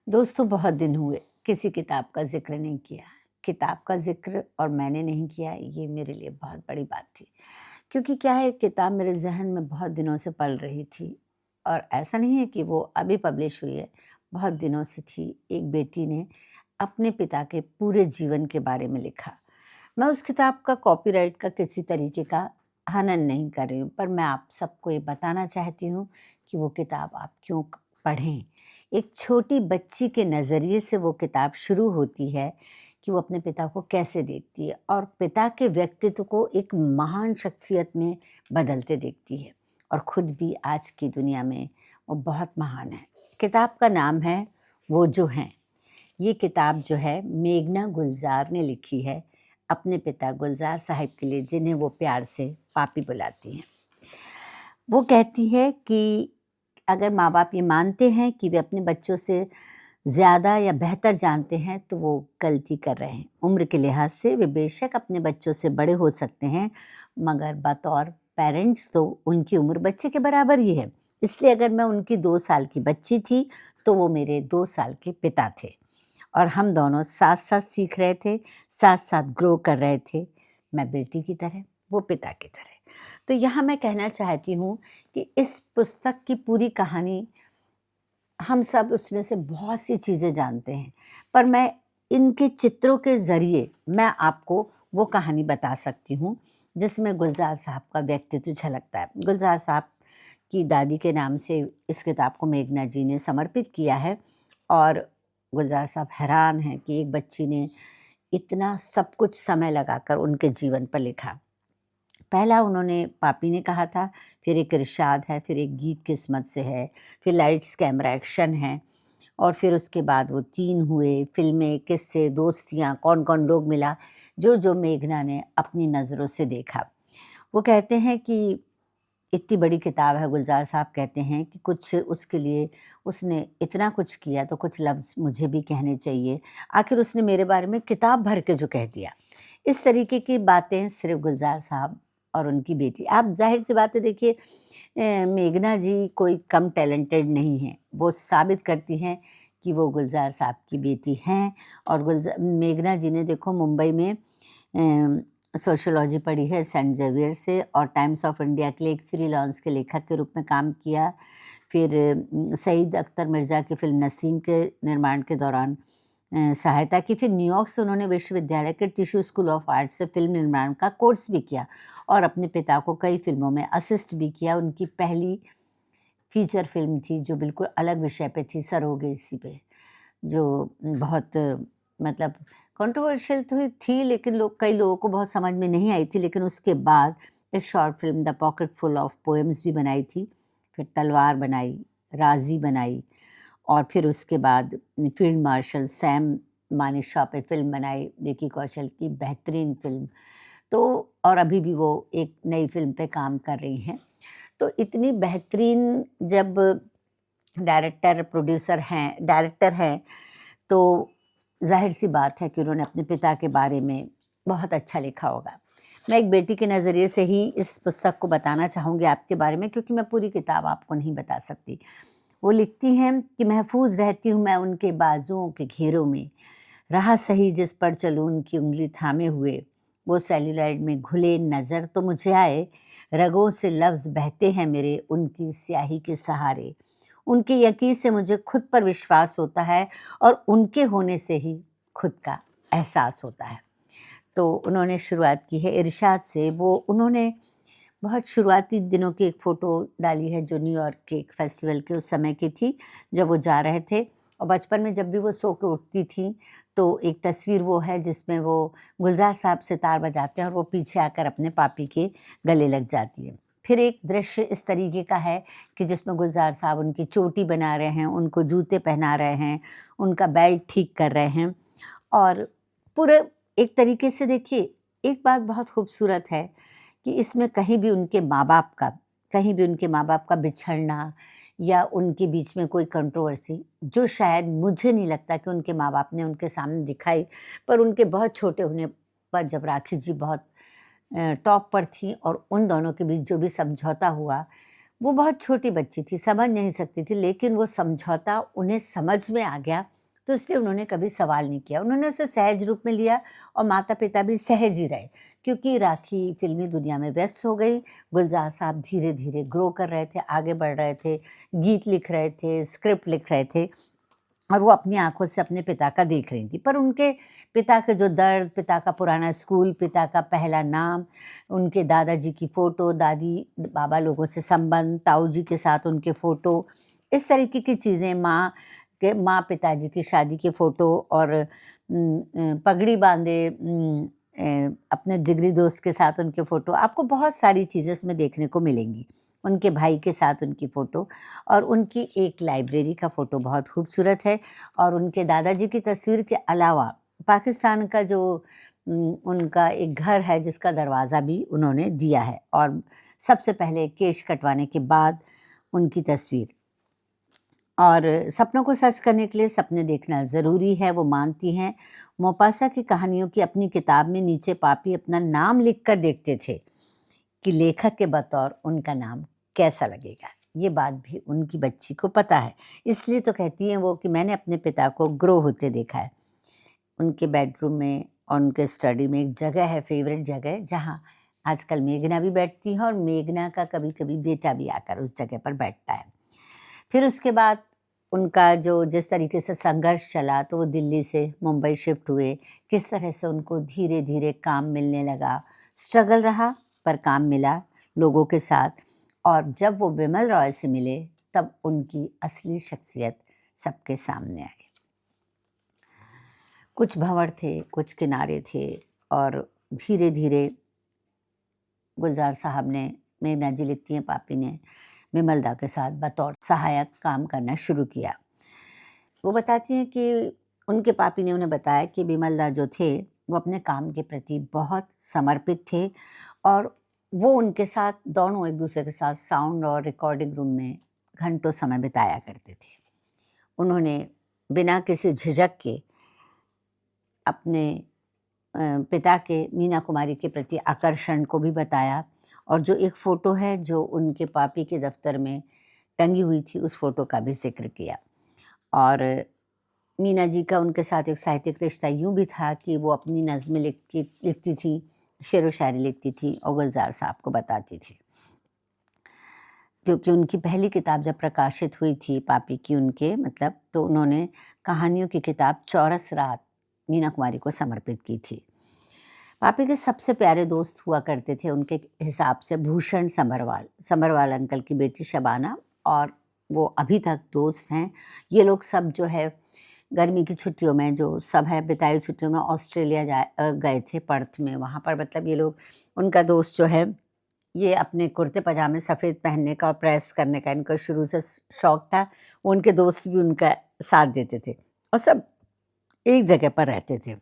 दोस्तों, बहुत दिन हुए किसी किताब का ज़िक्र नहीं किया। किताब का ज़िक्र और मैंने नहीं किया, ये मेरे लिए बहुत बड़ी बात थी। क्योंकि क्या है, किताब मेरे ज़हन में बहुत दिनों से पल रही थी और ऐसा नहीं है कि वो अभी पब्लिश हुई है, बहुत दिनों से थी। एक बेटी ने अपने पिता के पूरे जीवन के बारे में लिखा। मैं उस किताब का कॉपीराइट का किसी तरीके का हनन नहीं कर रही हूँ, पर मैं आप सबको ये बताना चाहती हूँ कि वो किताब आप क्यों पढ़ें। एक छोटी बच्ची के नज़रिए से वो किताब शुरू होती है कि वो अपने पिता को कैसे देखती है और पिता के व्यक्तित्व को एक महान शख्सियत में बदलते देखती है और खुद भी आज की दुनिया में वो बहुत महान है। किताब का नाम है वो जो हैं। ये किताब जो है मेघना गुलजार ने लिखी है अपने पिता गुलजार साहब के लिए, जिन्हें वो प्यार से पापी बुलाती हैं। वो कहती है कि अगर माँ बाप ये मानते हैं कि वे अपने बच्चों से ज़्यादा या बेहतर जानते हैं तो वो गलती कर रहे हैं। उम्र के लिहाज से वे बेशक अपने बच्चों से बड़े हो सकते हैं, मगर बतौर पेरेंट्स तो उनकी उम्र बच्चे के बराबर ही है। इसलिए अगर मैं उनकी 2 साल की बच्ची थी तो वो मेरे 2 साल के पिता थे और हम दोनों साथ-साथ सीख रहे थे, साथ-साथ ग्रो कर रहे थे। मैं बेटी की तरह, वो पिता की तरह। तो यहाँ मैं कहना चाहती हूँ कि इस पुस्तक की पूरी कहानी, हम सब उसमें से बहुत सी चीज़ें जानते हैं, पर मैं इनके चित्रों के ज़रिए मैं आपको वो कहानी बता सकती हूँ, जिसमें गुलज़ार साहब का व्यक्तित्व झलकता है। गुलज़ार साहब की दादी के नाम से इस किताब को मेघना जी ने समर्पित किया है और गुलज़ार साहब हैरान हैं कि एक बच्ची ने इतना सब कुछ समय लगाकर उनके जीवन पर लिखा। पहला उन्होंने पापी ने कहा था, फिर एक इरशाद है, फिर एक गीत किस्मत से है, फिर लाइट्स कैमरा एक्शन है और फिर उसके बाद वो 3 हुए, फ़िल्में, किस्से, दोस्तियाँ, कौन-कौन लोग मिला, जो-जो मेघना ने अपनी नज़रों से देखा। वो कहते हैं कि इतनी बड़ी किताब है, गुलज़ार साहब कहते हैं कि कुछ उसके लिए उसने इतना कुछ किया तो कुछ लफ्ज़ मुझे भी कहने चाहिए। आखिर उसने मेरे बारे में किताब भर के जो कह दिया। इस तरीके की बातें सिर्फ़ गुलज़ार साहब और उनकी बेटी, आप ज़ाहिर-सी बात है, देखिए मेघना जी कोई कम टैलेंटेड नहीं हैं। वो साबित करती हैं कि वो गुलज़ार साहब की बेटी हैं और मेघना जी ने देखो मुंबई में सोशियोलॉजी पढ़ी है सेंट ज़ेवियर से और टाइम्स ऑफ इंडिया के लिए एक फ्रीलांस के लेखक के रूप में काम किया। फिर सईद अख्तर मिर्ज़ा की फ़िल्म नसीम के निर्माण के दौरान सहायता की। फिर न्यूयॉर्क से उन्होंने विश्वविद्यालय के टिश्यू स्कूल ऑफ आर्ट से फ़िल्म निर्माण का कोर्स भी किया और अपने पिता को कई फ़िल्मों में असिस्ट भी किया। उनकी पहली फ़ीचर फ़िल्म थी जो बिल्कुल अलग विषय पे थी, सरोगेसी पे, जो बहुत मतलब कंट्रोवर्शियल तो थी, लेकिन कई लोगों को बहुत समझ में नहीं आई थी। लेकिन उसके बाद एक short film the pocket full of poems भी बनाई थी, फिर तलवार बनाई, राज़ी बनाई और फिर उसके बाद फील्ड मार्शल सैम मानेकशॉ पे फ़िल्म बनाई, विकी कौशल की बेहतरीन फ़िल्म। तो और अभी भी वो एक नई फ़िल्म पे काम कर रही हैं। तो इतनी बेहतरीन जब डायरेक्टर हैं, तो ज़ाहिर-सी बात है कि उन्होंने अपने पिता के बारे में बहुत अच्छा लिखा होगा। मैं एक बेटी के नज़रिए से ही इस पुस्तक को बताना चाहूँगी आपके बारे में, क्योंकि मैं पूरी किताब आपको नहीं बता सकती। वो लिखती हैं कि महफ़ूज़ रहती हूँ मैं उनके बाजुओं के घेरों में, राह सही जिस पर चलूँ उनकी उँगली थामे हुए, वो सेल्यूलाइड में घुले नज़र तो मुझे आए, रगों से लफ्ज़ बहते हैं मेरे उनकी स्याही के सहारे। उनकी यकीन से मुझे खुद पर विश्वास होता है और उनके होने से ही खुद का एहसास होता है। तो उन्होंने शुरुआत की है इरशाद से। वो उन्होंने बहुत शुरुआती दिनों की एक फ़ोटो डाली है जो न्यूयॉर्क के एक फेस्टिवल के उस समय की थी, जब वो जा रहे थे और बचपन में जब भी वो सो के उठती थी तो एक तस्वीर वो है जिसमें वो गुलज़ार साहब सितार बजाते हैं और वो पीछे आकर अपने पापी के गले लग जाती है। फिर एक दृश्य इस तरीके का है कि जिसमें गुलज़ार साहब उनकी चोटी बना रहे हैं, उनको जूते पहना रहे हैं, उनका बेल्ट ठीक कर रहे हैं और पूरे एक तरीके से देखिए, एक बात बहुत खूबसूरत है कि इसमें कहीं भी उनके माँ-बाप का बिछड़ना या उनके बीच में कोई कंट्रोवर्सी, जो शायद मुझे नहीं लगता कि उनके माँ-बाप ने उनके सामने दिखाई, पर उनके बहुत छोटे होने पर जब राखी जी बहुत टॉप पर थीं और उन दोनों के बीच जो भी समझौता हुआ, वो बहुत छोटी बच्ची थी, समझ नहीं सकती थी, लेकिन वो समझौता उन्हें समझ में आ गया तो इसलिए उन्होंने कभी सवाल नहीं किया, उन्होंने उसे सहज रूप में लिया और माता पिता भी सहज ही रहे। क्योंकि राखी फ़िल्मी दुनिया में व्यस्त हो गई, गुलज़ार साहब धीरे-धीरे ग्रो कर रहे थे, आगे बढ़ रहे थे, गीत लिख रहे थे, स्क्रिप्ट लिख रहे थे और वो अपनी आँखों से अपने पिता का देख रही थी। पर उनके पिता के जो दर्द, पिता का पुराना स्कूल, पिता का पहला नाम, उनके दादाजी की फ़ोटो, दादी बाबा लोगों से संबंध, ताऊ जी के साथ उनके फ़ोटो, इस तरीके की चीज़ें, माँ पिताजी की शादी की फ़ोटो और पगड़ी बाँधे अपने जिगरी दोस्त के साथ उनके फ़ोटो, आपको बहुत सारी चीज़ें इसमें देखने को मिलेंगी। उनके भाई के साथ उनकी फ़ोटो और उनकी एक लाइब्रेरी का फ़ोटो बहुत खूबसूरत है और उनके दादाजी की तस्वीर के अलावा पाकिस्तान का जो उनका एक घर है जिसका दरवाज़ा भी उन्होंने दिया है और सबसे पहले केश कटवाने के बाद उनकी तस्वीर। और सपनों को सच करने के लिए सपने देखना ज़रूरी है, वो मानती हैं। मोपासा की कहानियों की अपनी किताब में नीचे पापी अपना नाम लिख कर देखते थे कि लेखक के बतौर उनका नाम कैसा लगेगा। ये बात भी उनकी बच्ची को पता है, इसलिए तो कहती हैं वो कि मैंने अपने पिता को ग्रो होते देखा है। उनके बेडरूम में और उनके स्टडी में एक जगह है, फ़ेवरेट जगह, जहाँ आजकल मेघना भी बैठती है और मेघना का कभी-कभी बेटा भी आकर उस जगह पर बैठता है। फिर उसके बाद उनका जो जिस तरीके से संघर्ष चला तो वो दिल्ली से मुंबई शिफ्ट हुए, किस तरह से उनको धीरे-धीरे काम मिलने लगा। स्ट्रगल रहा पर काम मिला लोगों के साथ और जब वो बिमल रॉय से मिले तब उनकी असली शख्सियत सबके सामने आई। कुछ भंवर थे, कुछ किनारे थे और धीरे-धीरे गुलज़ार साहब ने, मेघना जी लिखती हैं, पापी ने विमल दा के साथ बतौर सहायक काम करना शुरू किया। वो बताती हैं कि उनके पापी ने उन्हें बताया कि विमल दा जो थे वो अपने काम के प्रति बहुत समर्पित थे और वो उनके साथ दोनों एक दूसरे के साथ साउंड और रिकॉर्डिंग रूम में घंटों समय बिताया करते थे। उन्होंने बिना किसी झिझक के अपने पिता के मीना कुमारी के प्रति आकर्षण को भी बताया और जो एक फ़ोटो है जो उनके पापी के दफ्तर में टंगी हुई थी उस फ़ोटो का भी ज़िक्र किया। और मीना जी का उनके साथ एक साहित्यिक रिश्ता यूँ भी था कि वो अपनी नज़्में लिखती थी, शेर व शायरी लिखती थी और गुलज़ार साहब को बताती थी। क्योंकि उनकी पहली किताब जब प्रकाशित हुई थी पापी की उनके मतलब, तो उन्होंने कहानियों की किताब चौरस रात मीना कुमारी को समर्पित की थी। पापी के सबसे प्यारे दोस्त हुआ करते थे उनके हिसाब से भूषण समरवाल अंकल की बेटी शबाना और वो अभी तक दोस्त हैं। ये लोग सब जो है गर्मी की छुट्टियों में जो सब है बिताई छुट्टियों में ऑस्ट्रेलिया गए थे पर्थ में, वहाँ पर मतलब ये लोग, उनका दोस्त जो है ये अपने कुर्ते पजामे सफ़ेद पहनने का और प्रेस करने का इनको शुरू से शौक़ था। उनके दोस्त भी उनका साथ देते थे और सब एक जगह पर रहते थे।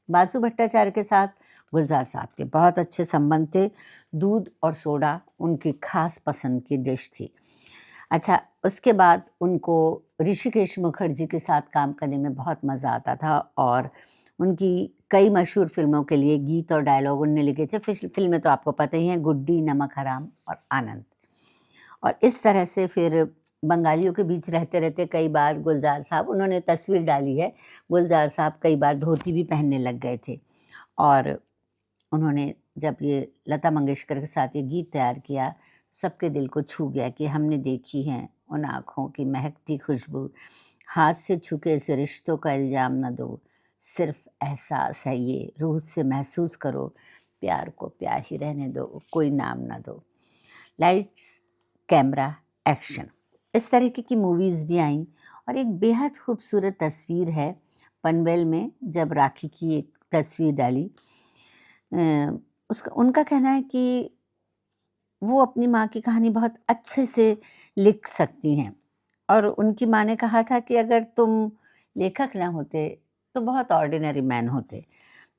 बासु भट्टाचार्य के साथ गुलज़ार साहब के बहुत अच्छे संबंध थे। दूध और सोडा उनकी ख़ास पसंद की डिश थी। अच्छा, उसके बाद उनको ऋषिकेश मुखर्जी के साथ काम करने में बहुत मज़ा आता था और उनकी कई मशहूर फ़िल्मों के लिए गीत और डायलॉग उनने लिखे थे। फ़िल्में तो आपको पता ही हैं, गुड्डी, नमक हराम और आनंद। और इस तरह से फिर बंगालियों के बीच रहते रहते कई बार गुलज़ार साहब, उन्होंने तस्वीर डाली है, गुलज़ार साहब कई बार धोती भी पहनने लग गए थे और उन्होंने जब ये लता मंगेशकर के साथ ये गीत तैयार किया, सबके दिल को छू गया कि हमने देखी हैं उन आँखों की महकती खुशबू, हाथ से छू के इस रिश्तों का इल्ज़ाम न दो, सिर्फ एहसास है ये, रूह से महसूस करो, प्यार को प्यार ही रहने दो, कोई नाम ना दो। लाइट्स, कैमरा, एक्शन, इस तरीके की मूवीज़ भी आईं और एक बेहद खूबसूरत तस्वीर है पनवेल में जब राखी की एक तस्वीर डाली। उनका कहना है कि वो अपनी माँ की कहानी बहुत अच्छे से लिख सकती हैं और उनकी माँ ने कहा था कि अगर तुम लेखक ना होते तो बहुत ऑर्डिनरी मैन होते।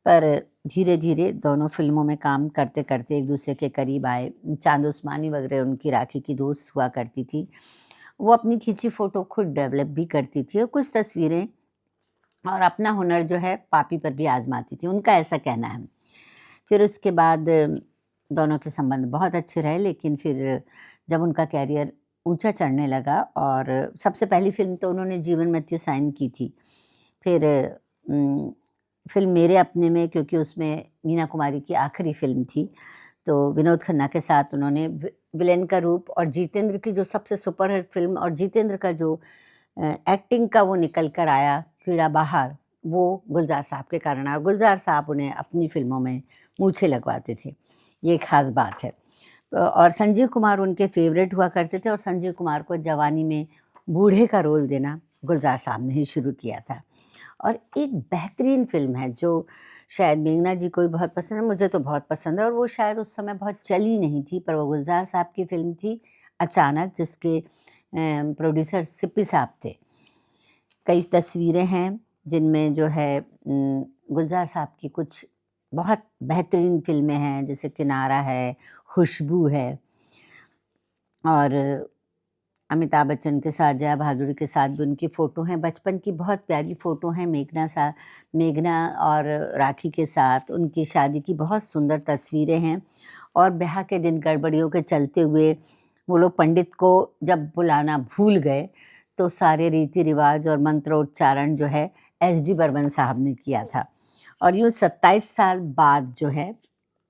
पर धीरे-धीरे दोनों फ़िल्मों में काम करते-करते एक दूसरे के करीब आए। चांद उस्मानी वगैरह उनकी राखी की दोस्त हुआ करती थी। वो अपनी खींची फ़ोटो खुद डेवलप भी करती थी और कुछ तस्वीरें और अपना हुनर जो है पापी पर भी आज़माती थी, उनका ऐसा कहना है। फिर उसके बाद दोनों के संबंध बहुत अच्छे रहे, लेकिन फिर जब उनका कैरियर ऊंचा चढ़ने लगा। और सबसे पहली फिल्म तो उन्होंने जीवन मृत्यु साइन की थी। फिर फिल्म मेरे अपने में, क्योंकि उसमें मीना कुमारी की आखिरी फिल्म थी, तो विनोद खन्ना के साथ उन्होंने विलेन का रूप, और जितेंद्र की जो सबसे सुपरहिट फिल्म और जितेंद्र का जो एक्टिंग का वो निकल कर आया कीड़ा बाहर, वो गुलजार साहब के कारण आया। गुलजार साहब उन्हें अपनी फिल्मों में मूछें लगवाते थे, ये खास बात है। और संजीव कुमार उनके फेवरेट हुआ करते थे, और संजीव कुमार को जवानी में बूढ़े का रोल देना गुलजार साहब ने ही शुरू किया था। और एक बेहतरीन फिल्म है जो शायद मेघना जी को भी बहुत पसंद है, मुझे तो बहुत पसंद है, और वो शायद उस समय बहुत चली नहीं थी, पर वो गुलजार साहब की फिल्म थी अचानक, जिसके प्रोड्यूसर सिप्पी साहब थे। कई तस्वीरें हैं जिनमें जो है गुलजार साहब की कुछ बहुत बेहतरीन फिल्में हैं, जैसे किनारा है, खुशबू है, और अमिताभ बच्चन के साथ, जया भादुड़ी के साथ भी उनकी फ़ोटो हैं। बचपन की बहुत प्यारी फ़ोटो हैं मेघना और राखी के साथ उनकी शादी की बहुत सुंदर तस्वीरें हैं। और ब्याह के दिन गड़बड़ियों के चलते हुए वो लोग पंडित को जब बुलाना भूल गए, तो सारे रीति रिवाज और मंत्रोच्चारण जो है एस.डी. बर्मन साहब ने किया था। और यूँ 27 साल बाद जो है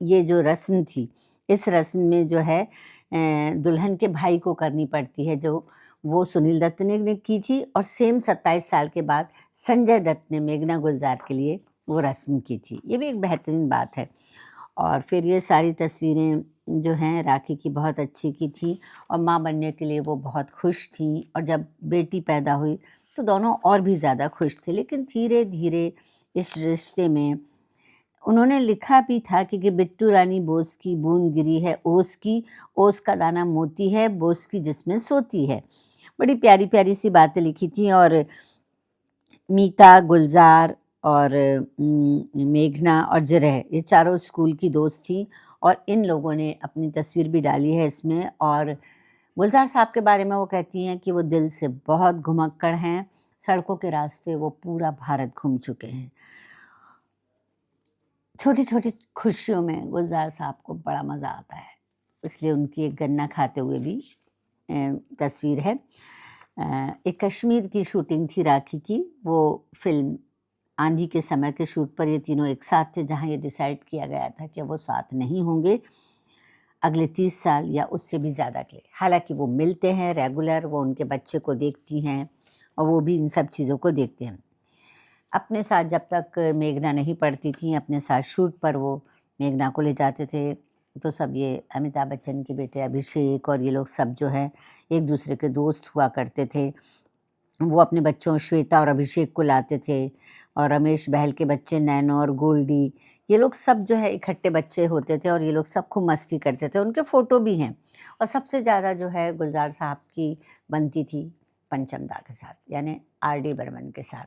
ये जो रस्म थी, इस रस्म में जो है दुल्हन के भाई को करनी पड़ती है, जो वो सुनील दत्त ने की थी, और सेम 27 साल के बाद संजय दत्त ने मेघना गुलजार के लिए वो रस्म की थी। ये भी एक बेहतरीन बात है। और फिर ये सारी तस्वीरें जो हैं राखी की बहुत अच्छी की थी, और माँ बनने के लिए वो बहुत खुश थी, और जब बेटी पैदा हुई तो दोनों और भी ज़्यादा खुश थे। लेकिन धीरे धीरे इस रिश्ते में उन्होंने लिखा भी था कि बिट्टू रानी बोस की बूंद गिरी है ओस की, ओस का दाना मोती है, बोस की जिसमें सोती है। बड़ी प्यारी प्यारी सी बातें लिखी थी। और मीता, गुलजार और मेघना और जिरह, ये चारों स्कूल की दोस्त थी, और इन लोगों ने अपनी तस्वीर भी डाली है इसमें। और गुलजार साहब के बारे में वो कहती हैं कि वो दिल से बहुत घुमक्कड़ हैं, सड़कों के रास्ते वो पूरा भारत घूम चुके हैं। छोटी छोटी खुशियों में गुलजार साहब को बड़ा मज़ा आता है, इसलिए उनकी एक गन्ना खाते हुए भी तस्वीर है। एक कश्मीर की शूटिंग थी राखी की, वो फिल्म आंधी के समय के शूट पर ये तीनों एक साथ थे, जहाँ ये डिसाइड किया गया था कि वो साथ नहीं होंगे अगले 30 साल या उससे भी ज़्यादा के लिए। हालांकि वो मिलते हैं रेगुलर, वो उनके बच्चे को देखती हैं, और वो भी इन सब चीज़ों को देखते हैं। अपने साथ जब तक मेघना नहीं पढ़ती थी, अपने साथ शूट पर वो मेघना को ले जाते थे, तो सब ये अमिताभ बच्चन के बेटे अभिषेक और ये लोग सब जो है एक दूसरे के दोस्त हुआ करते थे। वो अपने बच्चों श्वेता और अभिषेक को लाते थे, और रमेश बहल के बच्चे नैनो और गोल्डी, ये लोग सब जो है इकट्ठे बच्चे होते थे, और ये लोग सब खूब मस्ती करते थे। उनके फ़ोटो भी हैं। और सबसे ज़्यादा जो है गुलजार साहब की बनती थी पंचमदा के साथ, यानी आर.डी. बर्मन के साथ।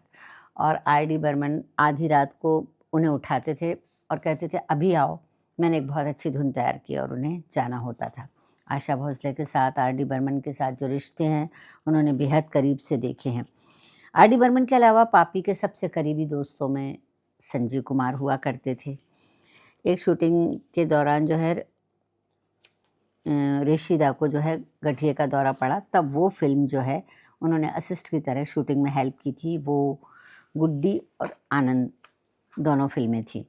और आर.डी. बर्मन आधी रात को उन्हें उठाते थे और कहते थे अभी आओ, मैंने एक बहुत अच्छी धुन तैयार की, और उन्हें जाना होता था। आशा भोसले के साथ आर.डी. बर्मन के साथ जो रिश्ते हैं उन्होंने बेहद करीब से देखे हैं। आर.डी. बर्मन के अलावा पापी के सबसे करीबी दोस्तों में संजीव कुमार हुआ करते थे। एक शूटिंग के दौरान जो है ऋषिदा को जो है गठिए का दौरा पड़ा, तब वो फिल्म जो है उन्होंने असिस्ट की तरह शूटिंग में हेल्प की थी। वो गुड्डी और आनंद दोनों फिल्में थी।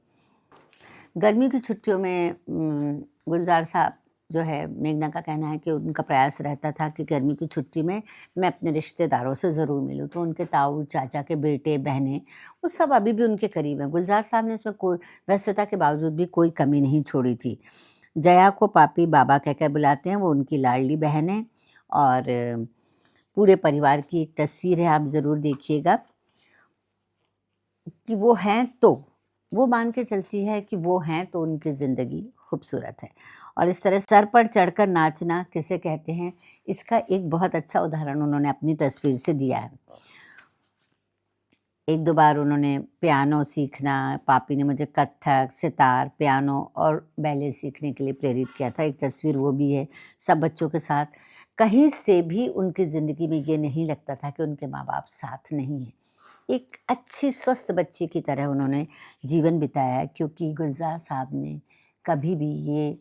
गर्मी की छुट्टियों में गुलजार साहब जो है, मेघना का कहना है कि उनका प्रयास रहता था कि गर्मी की छुट्टी में मैं अपने रिश्तेदारों से ज़रूर मिलूं, तो उनके ताऊ चाचा के बेटे बहनें वो सब अभी भी उनके करीब हैं। गुलजार साहब ने इसमें कोई व्यस्तता के बावजूद भी कोई कमी नहीं छोड़ी थी। जया को पापी बाबा कहकर बुलाते हैं, वो उनकी लाडली बहन है। और पूरे परिवार की एक तस्वीर है, आप ज़रूर देखिएगा कि वो हैं, तो वो मान के चलती है कि वो हैं तो उनकी ज़िंदगी खूबसूरत है। और इस तरह सर पर चढ़कर नाचना किसे कहते हैं, इसका एक बहुत अच्छा उदाहरण उन्होंने अपनी तस्वीर से दिया है। एक दो बार उन्होंने पियानो सीखना, पापी ने मुझे कत्थक, सितार, पियानो और बैले सीखने के लिए प्रेरित किया था। एक तस्वीर वो भी है सब बच्चों के साथ। कहीं से भी उनकी ज़िंदगी में ये नहीं लगता था कि उनके माँ बाप साथ नहीं हैं। एक अच्छी स्वस्थ बच्ची की तरह उन्होंने जीवन बिताया, क्योंकि गुलजार साहब ने कभी भी ये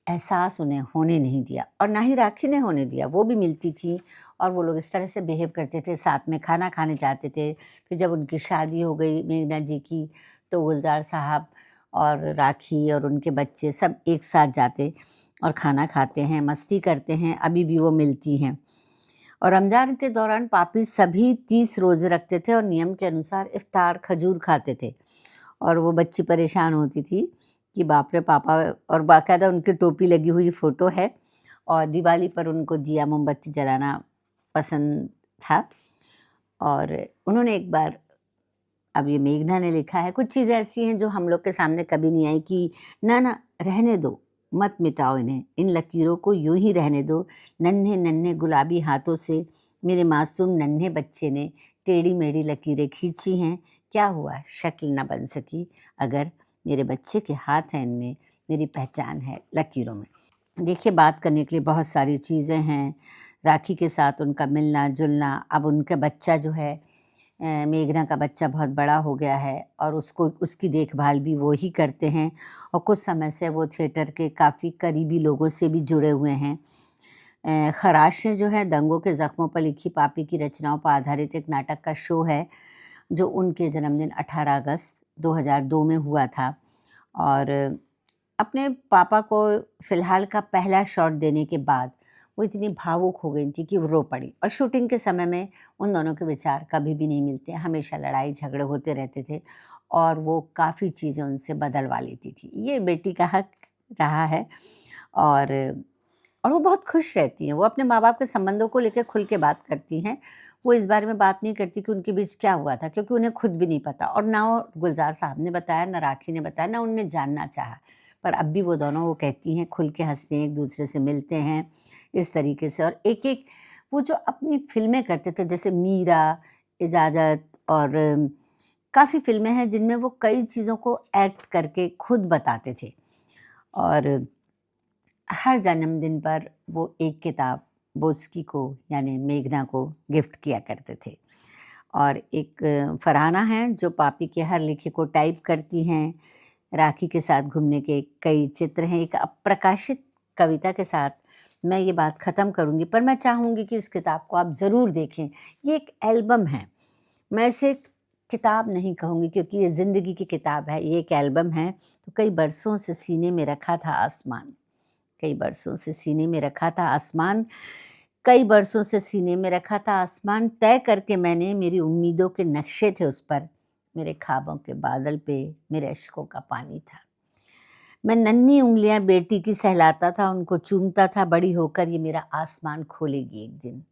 एहसास उन्हें होने नहीं दिया और ना ही राखी ने होने दिया। वो भी मिलती थी और वो लोग इस तरह से बिहेव करते थे, साथ में खाना खाने जाते थे। फिर जब उनकी शादी हो गई मेघना जी की, तो गुलज़ार साहब और राखी और उनके बच्चे सब एक साथ जाते और खाना खाते हैं, मस्ती करते हैं। अभी भी वो मिलती हैं। और रमज़ान के दौरान पापी सभी 30 रोज़े रखते थे और नियम के अनुसार इफ्तार खजूर खाते थे। और वो बच्ची परेशान होती थी कि बाप रे पापा, और बाकायदा उनकी टोपी लगी हुई फ़ोटो है और दिवाली पर उनको दिया मोमबत्ती जलाना पसंद था। और उन्होंने एक बार, अब ये मेघना ने लिखा है, कुछ चीज़ें ऐसी हैं जो हम लोग के सामने कभी नहीं आई कि ना ना रहने दो, मत मिटाओ इन्हें, इन लकीरों को यूं ही रहने दो। नन्हे नन्हे गुलाबी हाथों से मेरे मासूम नन्हे बच्चे ने टेढ़ी मेढ़ी लकीरें खींची हैं। क्या हुआ शक्ल न बन सकी, अगर मेरे बच्चे के हाथ हैं इनमें, मेरी पहचान है लकीरों में। देखिए, बात करने के लिए बहुत सारी चीज़ें हैं। राखी के साथ उनका मिलना जुलना, अब उनका बच्चा जो है, मेघना का बच्चा बहुत बड़ा हो गया है और उसको उसकी देखभाल भी वो ही करते हैं और कुछ समय से वो थिएटर के काफ़ी करीबी लोगों से भी जुड़े हुए हैं। खराशें जो है दंगों के ज़ख्मों पर लिखी पापी की रचनाओं पर आधारित एक नाटक का शो है, जो उनके जन्मदिन 18 अगस्त 2002 में हुआ था। और अपने पापा को फ़िलहाल का पहला शॉट देने के बाद वो इतनी भावुक हो गई थी कि वो रो पड़ी। और शूटिंग के समय में उन दोनों के विचार कभी भी नहीं मिलते, हमेशा लड़ाई झगड़े होते रहते थे और वो काफ़ी चीज़ें उनसे बदलवा लेती थी। ये बेटी का हक रहा है। और वो बहुत खुश रहती हैं। वो अपने माँ-बाप के संबंधों को लेके खुल के बात करती हैं। वो इस बारे में बात नहीं करती कि उनके बीच क्या हुआ था, क्योंकि उन्हें खुद भी नहीं पता और ना वो गुलज़ार साहब ने बताया, ना राखी ने बताया, ना उन्होंने जानना चाहा। पर अब भी वो दोनों, वो कहती हैं, खुल के हँसते हैं, एक-दूसरे से मिलते हैं इस तरीके से। और एक-एक वो जो अपनी फ़िल्में करते थे, जैसे मीरा, इजाज़त और काफ़ी फ़िल्में हैं जिनमें वो कई चीज़ों को एक्ट करके खुद बताते थे। और हर जन्मदिन पर वो एक किताब बोस्की को, यानी मेघना को गिफ्ट किया करते थे। और एक फरहाना हैं जो पापी के हर लिखे को टाइप करती हैं। राखी के साथ घूमने के कई चित्र हैं। एक अप्रकाशित कविता के साथ मैं ये बात ख़त्म करूँगी, पर मैं चाहूँगी कि इस किताब को आप ज़रूर देखें। ये एक एल्बम है, मैं इसे किताब नहीं कहूँगी क्योंकि ये ज़िंदगी की किताब है, ये एक एल्बम है। तो कई बरसों से सीने में रखा था आसमान, कई बरसों से सीने में रखा था आसमान, कई बरसों से सीने में रखा था आसमान, तय करके मैंने, मेरी उम्मीदों के नक्शे थे उस पर, मेरे ख्वाबों के बादल पे मेरे अश्कों का पानी था। मैं नन्ही उंगलियां बेटी की सहलाता था, उनको चूमता था, बड़ी होकर ये मेरा आसमान खोलेगी एक दिन,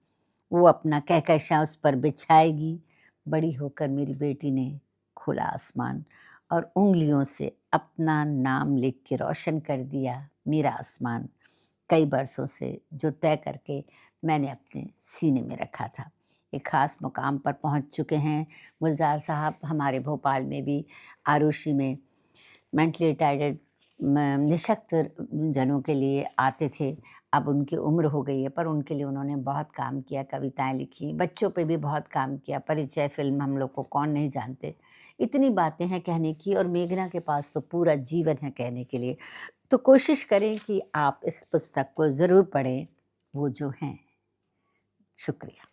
वो अपना कहकशां उस पर बिछाएगी। बड़ी होकर मेरी बेटी ने खोला आसमान और उंगलियों से अपना नाम लिख के रोशन कर दिया मेरा आसमान, कई बरसों से जो तय करके मैंने अपने सीने में रखा था। एक ख़ास मुकाम पर पहुंच चुके हैं गुलज़ार साहब। हमारे भोपाल में भी आरुषि में मेंटली रिटार्डेड निःशक्त जनों के लिए आते थे। अब उनकी उम्र हो गई है, पर उनके लिए उन्होंने बहुत काम किया, कविताएं लिखी, बच्चों पे भी बहुत काम किया। परिचय फ़िल्म हम लोग को कौन नहीं जानते। इतनी बातें हैं कहने की, और मेघना के पास तो पूरा जीवन है कहने के लिए। तो कोशिश करें कि आप इस पुस्तक को ज़रूर पढ़ें, वो जो हैं। शुक्रिया।